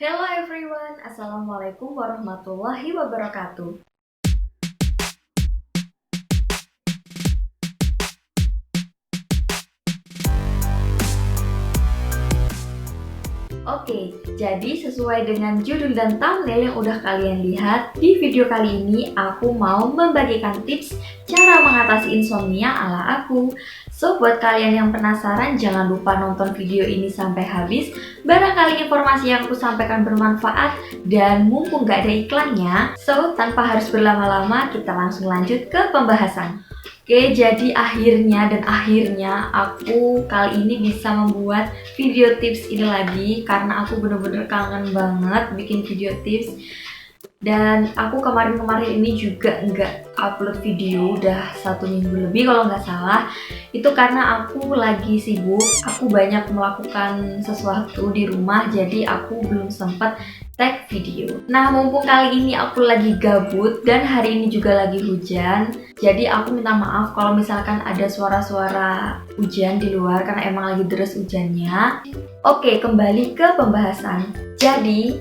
Hello everyone, Assalamualaikum warahmatullahi wabarakatuh. Oke, jadi sesuai dengan judul dan thumbnail yang udah kalian lihat, di video kali ini aku mau membagikan tips cara mengatasi insomnia ala aku. So, buat kalian yang penasaran, jangan lupa nonton video ini sampai habis. Barangkali informasi yang aku sampaikan bermanfaat, dan mumpung gak ada iklannya, so tanpa harus berlama-lama, kita langsung lanjut ke pembahasan. Oke, jadi akhirnya aku kali ini bisa membuat video tips ini lagi karena aku bener-bener kangen banget bikin video tips. Dan aku kemarin-kemarin ini juga nggak upload video, udah 1 minggu lebih kalau nggak salah. Itu karena aku lagi sibuk, aku banyak melakukan sesuatu di rumah, jadi aku belum sempat tag video. Nah, mumpung kali ini aku lagi gabut dan hari ini juga lagi hujan, jadi aku minta maaf kalau misalkan ada suara-suara hujan di luar karena emang lagi deras hujannya. Oke, kembali ke pembahasan. Jadi,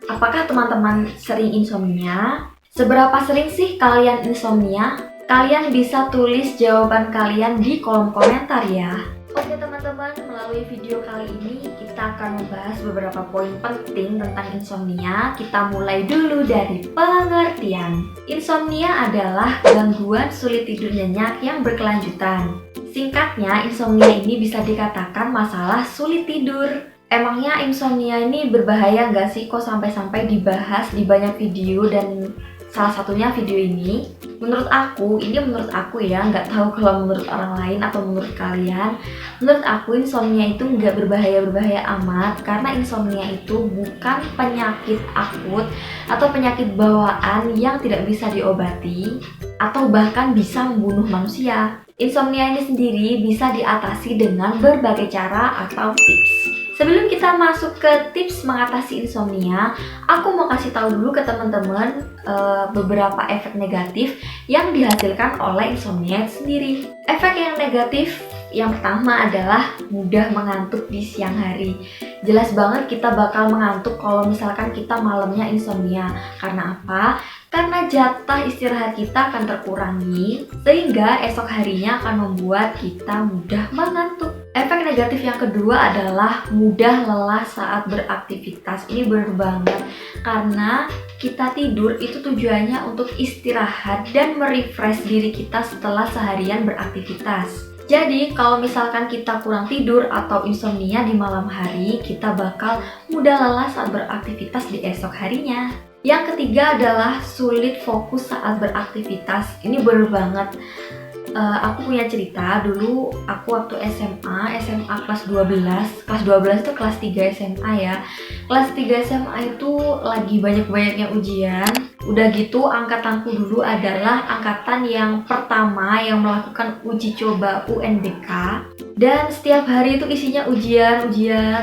apakah teman-teman sering insomnia? Seberapa sering sih kalian insomnia? Kalian bisa tulis jawaban kalian di kolom komentar ya. Oke teman-teman, melalui video kali ini kita akan membahas beberapa poin penting tentang insomnia. Kita mulai dulu dari pengertian. Insomnia adalah gangguan sulit tidur nyenyak yang berkelanjutan. Singkatnya, insomnia ini bisa dikatakan masalah sulit tidur. Emangnya insomnia ini berbahaya nggak sih? Kok sampai-sampai dibahas di banyak video dan salah satunya video ini? Menurut aku ya, nggak tahu kalau menurut orang lain atau menurut kalian. Menurut aku insomnia itu nggak berbahaya amat karena insomnia itu bukan penyakit akut atau penyakit bawaan yang tidak bisa diobati atau bahkan bisa membunuh manusia. Insomnia ini sendiri bisa diatasi dengan berbagai cara atau tips. Sebelum kita masuk ke tips mengatasi insomnia, aku mau kasih tahu dulu ke teman-teman beberapa efek negatif yang dihasilkan oleh insomnia sendiri. Efek yang negatif yang pertama adalah mudah mengantuk di siang hari. Jelas banget kita bakal mengantuk kalau misalkan kita malamnya insomnia. Karena apa? Karena jatah istirahat kita akan terkurangi, sehingga esok harinya akan membuat kita mudah mengantuk. Efek negatif yang kedua adalah mudah lelah saat beraktivitas. Ini benar banget, karena kita tidur itu tujuannya untuk istirahat dan merefresh diri kita setelah seharian beraktivitas. Jadi kalau misalkan kita kurang tidur atau insomnia di malam hari, kita bakal mudah lelah saat beraktivitas di esok harinya. Yang ketiga adalah sulit fokus saat beraktivitas. Ini benar banget. Aku punya cerita dulu, aku waktu SMA kelas 12 itu kelas 3 SMA ya. Kelas 3 SMA itu lagi banyak-banyaknya ujian. Udah gitu angkatanku dulu adalah angkatan yang pertama yang melakukan uji coba UNBK. Dan setiap hari itu isinya ujian,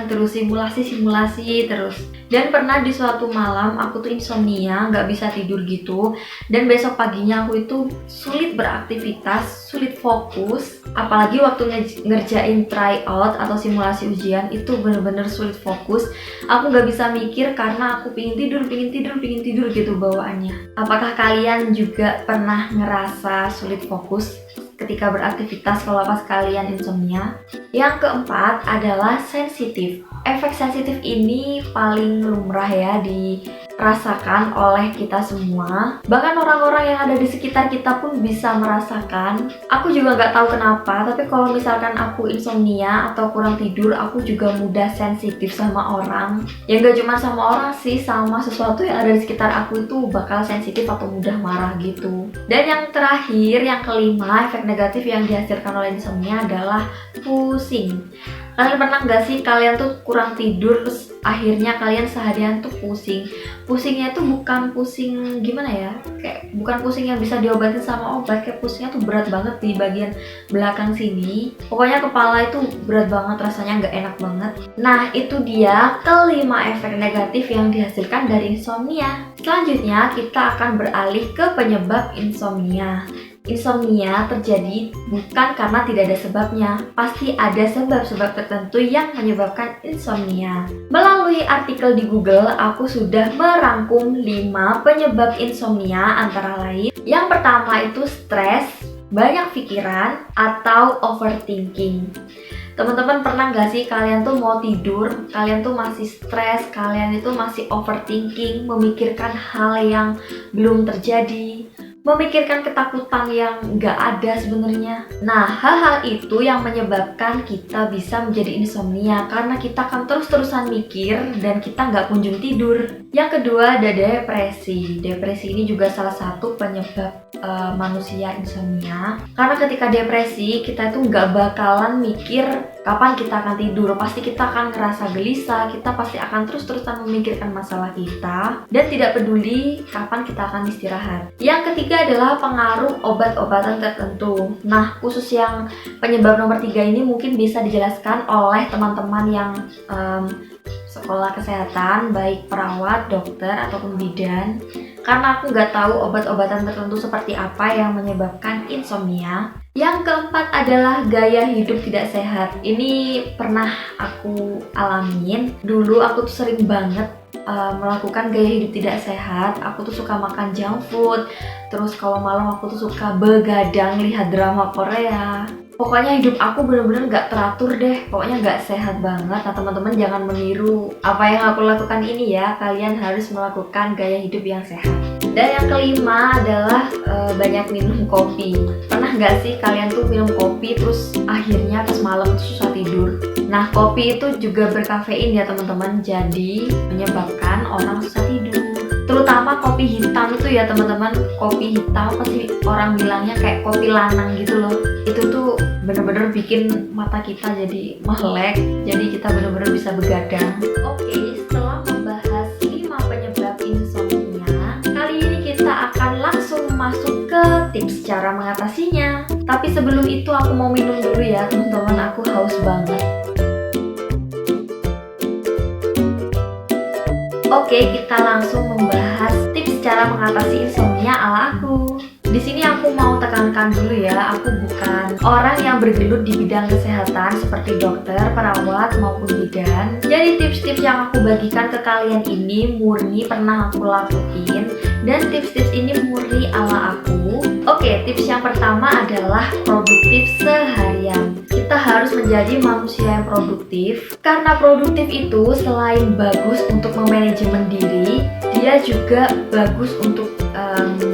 terus simulasi terus. Dan pernah di suatu malam aku tuh insomnia, nggak bisa tidur gitu. Dan besok paginya aku itu sulit beraktivitas, sulit fokus. Apalagi waktu ngerjain tryout atau simulasi ujian itu bener-bener sulit fokus. Aku nggak bisa mikir karena aku pingin tidur gitu bawaannya. Apakah kalian juga pernah ngerasa sulit fokus ketika beraktivitas kalau pas kalian insomnia? Yang keempat adalah sensitif. Efek sensitif ini paling lumrah ya dirasakan oleh kita semua. Bahkan orang-orang yang ada di sekitar kita pun bisa merasakan. Aku juga nggak tahu kenapa, tapi kalau misalkan aku insomnia atau kurang tidur, aku juga mudah sensitif sama orang. Ya nggak cuma sama orang sih, sama sesuatu yang ada di sekitar aku itu bakal sensitif atau mudah marah gitu. Dan yang terakhir, yang kelima, efek negatif yang dihasilkan oleh insomnia adalah pusing. Kalian pernah nggak sih kalian tuh kurang tidur terus akhirnya kalian seharian tuh pusing? Pusingnya tuh bukan pusing gimana ya, kayak bukan pusing yang bisa diobatin sama obat, kayak pusingnya tuh berat banget di bagian belakang sini. Pokoknya kepala itu berat banget, rasanya nggak enak banget. Nah itu dia kelima efek negatif yang dihasilkan dari insomnia. Selanjutnya kita akan beralih ke penyebab insomnia. Insomnia terjadi bukan karena tidak ada sebabnya, pasti ada sebab-sebab tertentu yang menyebabkan insomnia. Melalui artikel di Google, aku sudah merangkum 5 penyebab insomnia antara lain. Yang pertama itu stres, banyak pikiran, atau overthinking. Teman-teman pernah gak sih kalian tuh mau tidur, kalian tuh masih stres, kalian itu masih overthinking, memikirkan hal yang belum terjadi, memikirkan ketakutan yang gak ada sebenarnya. Nah, hal-hal itu yang menyebabkan kita bisa menjadi insomnia karena kita akan terus-terusan mikir dan kita gak kunjung tidur. Yang kedua ada depresi. Depresi ini juga salah satu penyebab manusia insomnia. Karena ketika depresi kita itu gak bakalan mikir kapan kita akan tidur, pasti kita akan ngerasa gelisah, kita pasti akan terus-terusan memikirkan masalah kita dan tidak peduli kapan kita akan istirahat. Yang ketiga adalah pengaruh obat-obatan tertentu. Nah, khusus yang penyebab nomor 3 ini mungkin bisa dijelaskan oleh teman-teman yang sekolah kesehatan, baik perawat, dokter, ataupun bidan. Karena aku nggak tahu obat-obatan tertentu seperti apa yang menyebabkan insomnia. Yang keempat adalah gaya hidup tidak sehat. Ini pernah aku alamin. Dulu aku tuh sering banget melakukan gaya hidup tidak sehat. Aku tuh suka makan junk food. Terus kalau malam aku tuh suka begadang lihat drama Korea. Pokoknya hidup aku bener-bener gak teratur deh. Pokoknya gak sehat banget. Nah, teman-teman jangan meniru apa yang aku lakukan ini ya. Kalian harus melakukan gaya hidup yang sehat. Dan yang kelima adalah banyak minum kopi. Pernah gak sih kalian tuh minum kopi terus akhirnya pas malam tuh susah tidur? Nah, kopi itu juga berkafein ya teman-teman. Jadi menyebabkan orang susah tidur. Terutama kopi hitam itu ya teman-teman. Kopi hitam pasti orang bilangnya kayak kopi lanang gitu loh. Itu tuh bener-bener bikin mata kita jadi melek. Jadi kita bener-bener bisa begadang. Oke, setelah membahas 5 penyebab insomnia, kali ini kita akan langsung masuk ke tips cara mengatasinya. Tapi sebelum itu aku mau minum dulu ya teman-teman, aku haus banget. Oke, kita langsung membahas tips cara mengatasi insomnia ala aku. Di sini aku mau tekankan dulu ya, aku bukan orang yang bergelut di bidang kesehatan seperti dokter, perawat, maupun bidan. Jadi tips-tips yang aku bagikan ke kalian ini murni pernah aku lakuin dan tips-tips ini murni ala aku. Oke, tips yang pertama adalah produktif seharian. Kita harus menjadi manusia yang produktif karena produktif itu selain bagus untuk memanajemen diri, dia juga bagus untuk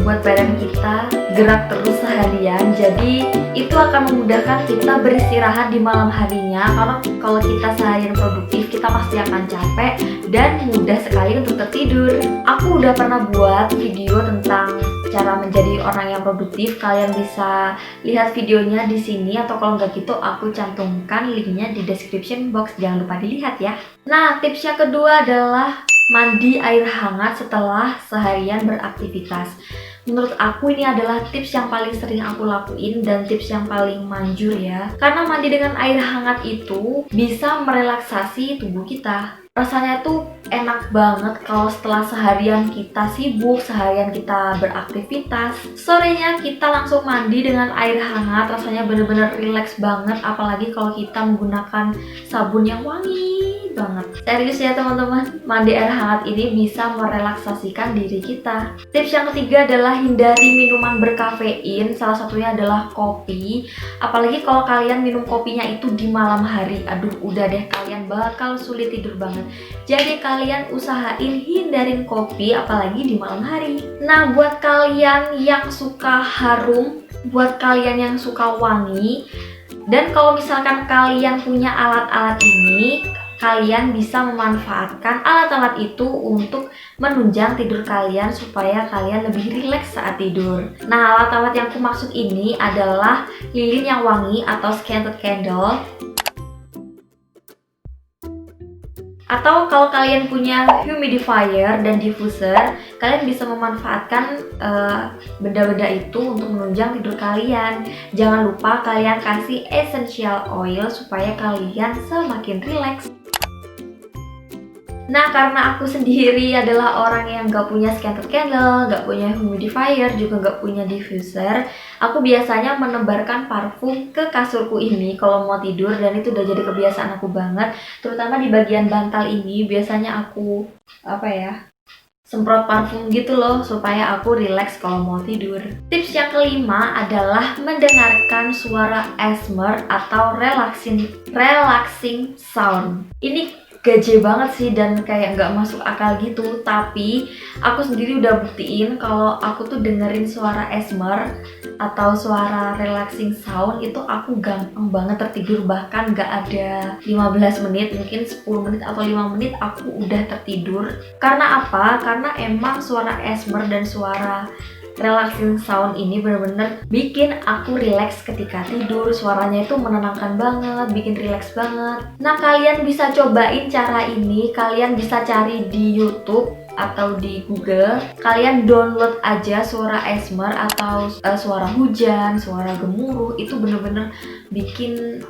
buat badan kita gerak terus seharian. Jadi itu akan memudahkan kita beristirahat di malam harinya. Karena kalau kita seharian produktif, kita pasti akan capek dan mudah sekali untuk tertidur. Aku udah pernah buat video tentang cara menjadi orang yang produktif. Kalian bisa lihat videonya di sini, atau kalau nggak gitu aku cantumkan linknya di description box. Jangan lupa dilihat ya. Nah, tips yang kedua adalah mandi air hangat setelah seharian beraktivitas. Menurut aku ini adalah tips yang paling sering aku lakuin dan tips yang paling manjur ya. Karena mandi dengan air hangat itu bisa merelaksasi tubuh kita. Rasanya tuh enak banget kalau setelah seharian kita sibuk, seharian kita beraktivitas, sorenya kita langsung mandi dengan air hangat. Rasanya bener-bener relax banget, apalagi kalau kita menggunakan sabun yang wangi banget. Serius ya teman-teman, mandi air hangat ini bisa merelaksasikan diri kita. Tips yang ketiga adalah hindari minuman berkafein. Salah satunya adalah kopi. Apalagi kalau kalian minum kopinya itu di malam hari. Aduh, udah deh, kalian bakal sulit tidur banget. Jadi kalian usahain hindarin kopi apalagi di malam hari. Nah, buat kalian yang suka harum, buat kalian yang suka wangi, dan kalau misalkan kalian punya alat-alat ini, kalian bisa memanfaatkan alat-alat itu untuk menunjang tidur kalian supaya kalian lebih rileks saat tidur. Nah, alat-alat yang aku maksud ini adalah lilin yang wangi atau scented candle. Atau kalau kalian punya humidifier dan diffuser, kalian bisa memanfaatkan benda-benda itu untuk menunjang tidur kalian. Jangan lupa kalian kasih essential oil supaya kalian semakin rileks. Nah, karena aku sendiri adalah orang yang gak punya scented candle, gak punya humidifier, juga gak punya diffuser, aku biasanya menebarkan parfum ke kasurku ini kalau mau tidur, dan itu udah jadi kebiasaan aku banget. Terutama di bagian bantal ini, biasanya aku semprot parfum gitu loh supaya aku rileks kalau mau tidur. Tips yang kelima adalah mendengarkan suara ASMR atau relaxing sound. Ini gaje banget sih dan kayak nggak masuk akal gitu, tapi aku sendiri udah buktiin kalau aku tuh dengerin suara ASMR atau suara relaxing sound itu aku gampang banget tertidur, bahkan nggak ada 15 menit, mungkin 10 menit atau 5 menit aku udah tertidur. Karena apa? Karena emang suara ASMR dan suara relaxing sound ini bener-bener bikin aku relax ketika tidur. Suaranya itu menenangkan banget, bikin relax banget. Nah, kalian bisa cobain cara ini. Kalian bisa cari di YouTube atau di Google. Kalian download aja suara ASMR atau suara hujan, suara gemuruh. Itu bener-bener bikin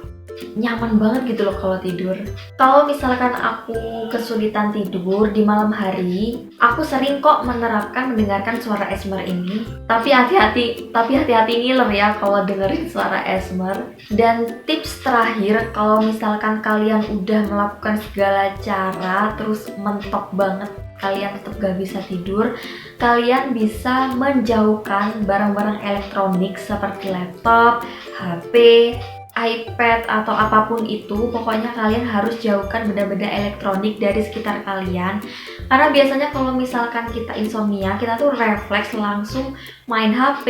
nyaman banget gitu loh kalau tidur. Kalau misalkan aku kesulitan tidur di malam hari, aku sering kok mendengarkan suara ASMR ini. Tapi hati-hati ngiler ya kalau dengerin suara ASMR. Dan tips terakhir, kalau misalkan kalian udah melakukan segala cara terus mentok banget, kalian tetap gak bisa tidur, kalian bisa menjauhkan barang-barang elektronik seperti laptop, HP, iPad atau apapun itu. Pokoknya kalian harus jauhkan benda-benda elektronik dari sekitar kalian, karena biasanya kalau misalkan kita insomnia, kita tuh refleks langsung main HP,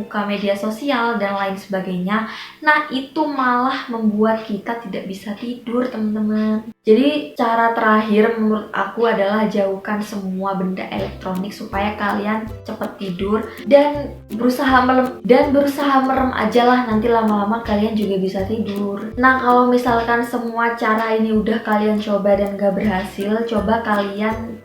buka media sosial dan lain sebagainya. Nah, itu malah membuat kita tidak bisa tidur, teman-teman. Jadi cara terakhir menurut aku adalah jauhkan semua benda elektronik supaya kalian cepet tidur dan berusaha merem aja lah, nanti lama-lama kalian juga bisa tidur. Nah, kalau misalkan semua cara ini udah kalian coba dan gak berhasil, coba kalian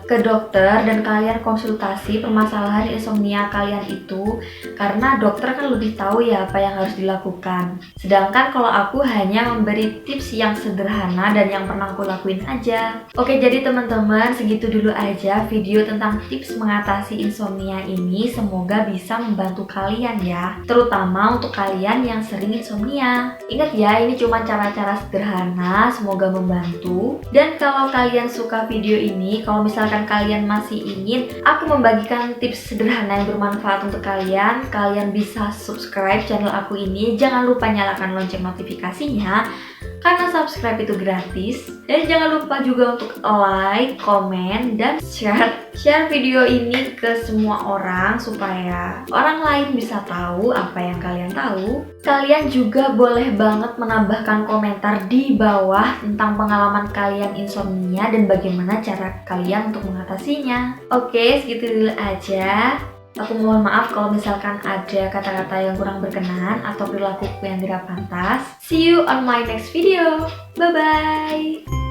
ke dokter dan kalian konsultasi permasalahan insomnia kalian itu, karena dokter kan lebih tahu ya apa yang harus dilakukan. Sedangkan kalau aku hanya memberi tips yang sederhana dan yang pernah aku lakuin aja. Oke, jadi teman-teman, segitu dulu aja video tentang tips mengatasi insomnia ini. Semoga bisa membantu kalian ya, terutama untuk kalian yang sering insomnia. Ingat ya, ini cuma cara-cara sederhana, semoga membantu. Dan kalau kalian suka video ini, kalau misalkan kalian masih ingin aku membagikan tips sederhana yang bermanfaat untuk kalian, kalian bisa subscribe channel aku ini. Jangan lupa nyalakan lonceng notifikasinya, karena subscribe itu gratis. Dan jangan lupa juga untuk like, komen, dan share video ini ke semua orang supaya orang lain bisa tahu apa yang kalian tahu. Kalian juga boleh banget menambahkan komentar di bawah tentang pengalaman kalian insomnia dan bagaimana cara kalian untuk mengatasinya. Oke, segitu dulu aja. Aku mohon maaf kalau misalkan ada kata-kata yang kurang berkenan atau perilakuku yang tidak pantas. See you on my next video. Bye-bye.